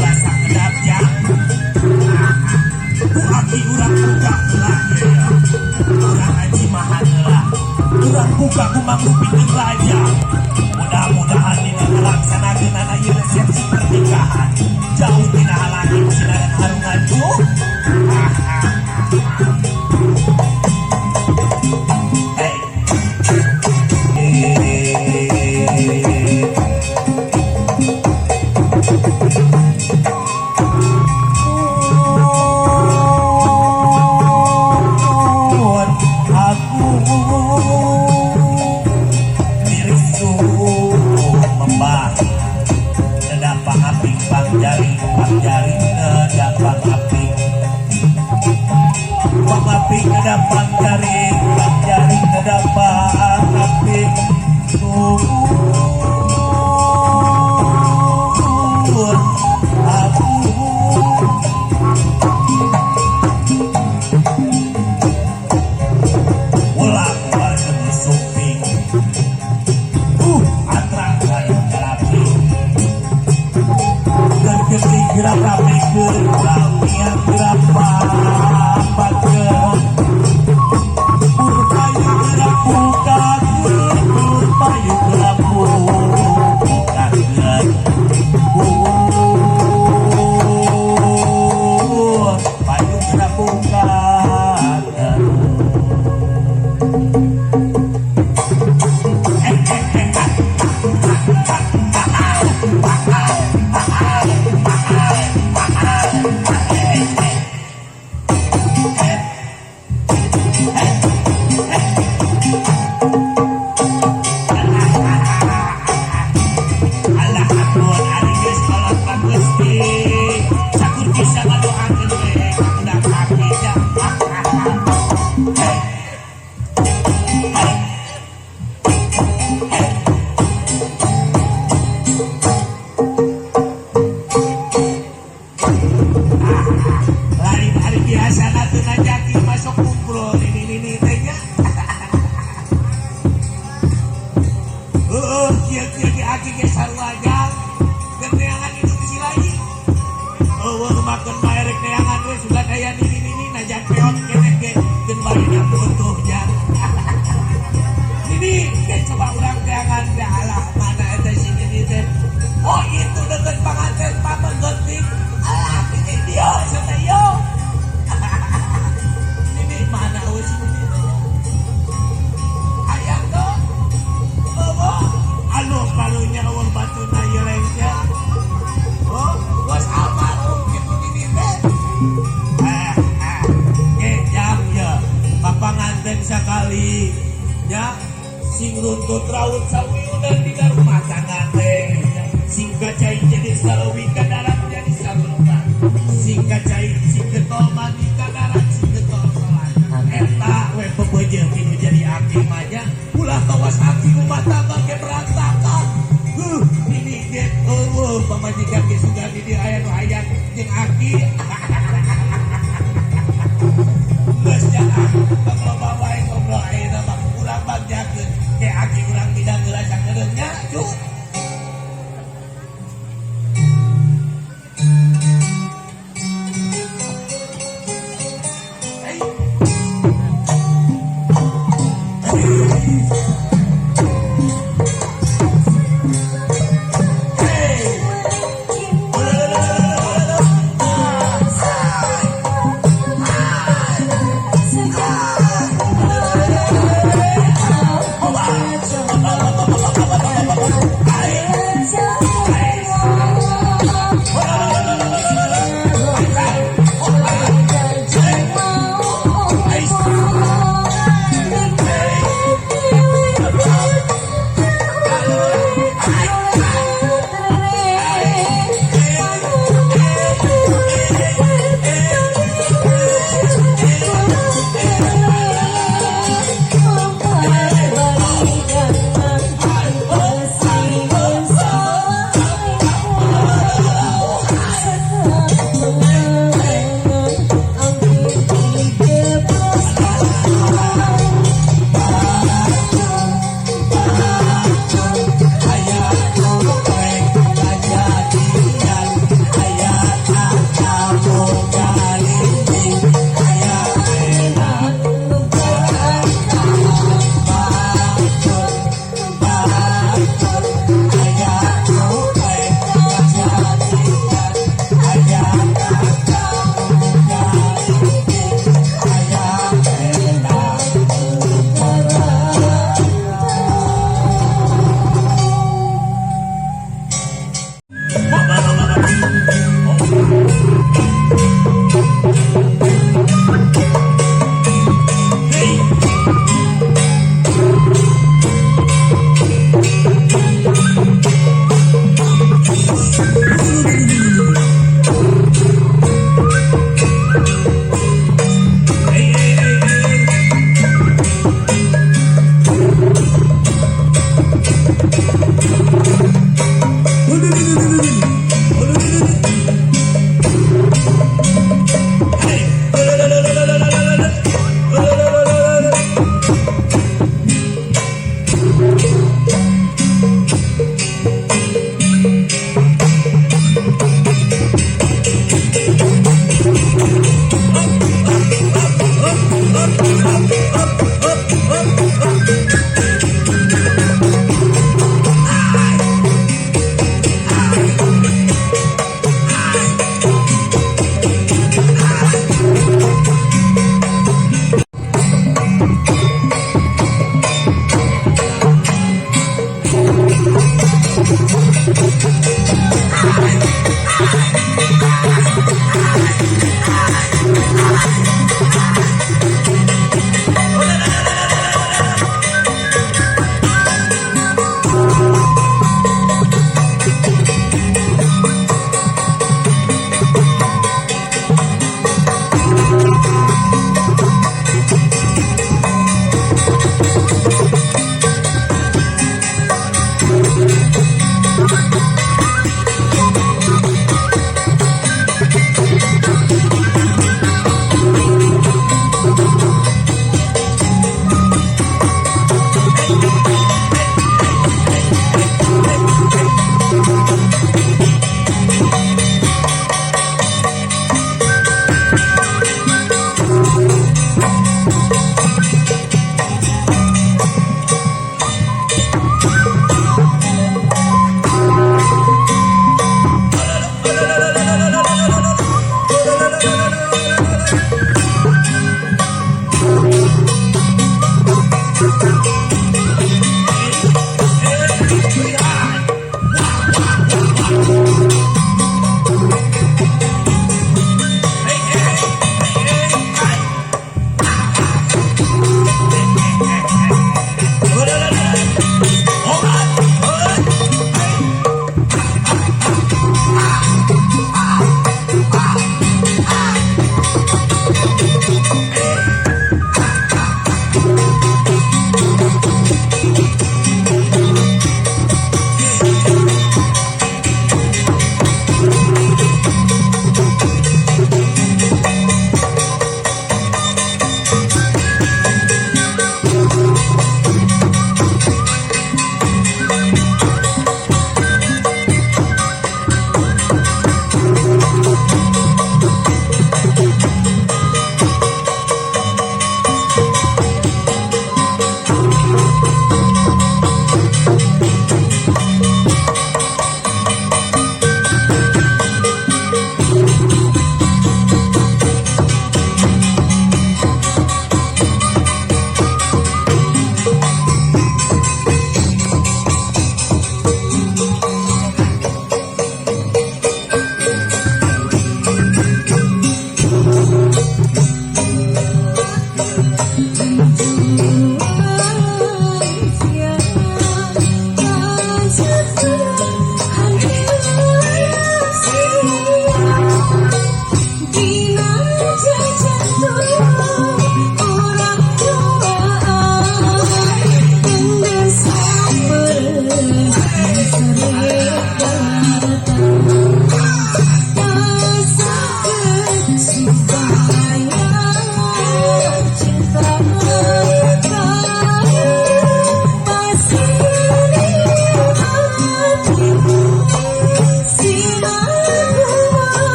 rasa kedap yang aki urang buka belaknya ya urang aji mahan lah urang buka kumang rupin raja mudah-mudahan ini melaksanakan anak resepsi pernikahan jauh tina halangin silaran harungan tuh dapat jaring dapat api turun aku ulang pada suping antrangan terapi dan ketika rapi kerapi yang berapa hari biasa nanti najaki masuk kumpul ini tehnya kia aki ke sarwajang dan neangan itu bisi lagi makan bayarek neangan we sudah daya ini najak peot kene ke dan bayarnya butuhnya ini coba ulang neangan alah mana eta sini teh oh itu deket panganten pamenggeting alah ini dia sama yo ini mana wes ini ayam tuh alo kalunya uang batu na yelengnya bos almarhum gitu ini teh jam ya papanganten sekali ya sing runtut raut sawiunan di rumah tangga teh sing gacai jadi salawi kadarat jadi saluran sing gacai sing getol mandi kadarat sing getol salat eta we pebeujeuh tinu jadi hakim aja ulah kawas aki rumah tangga ke beranta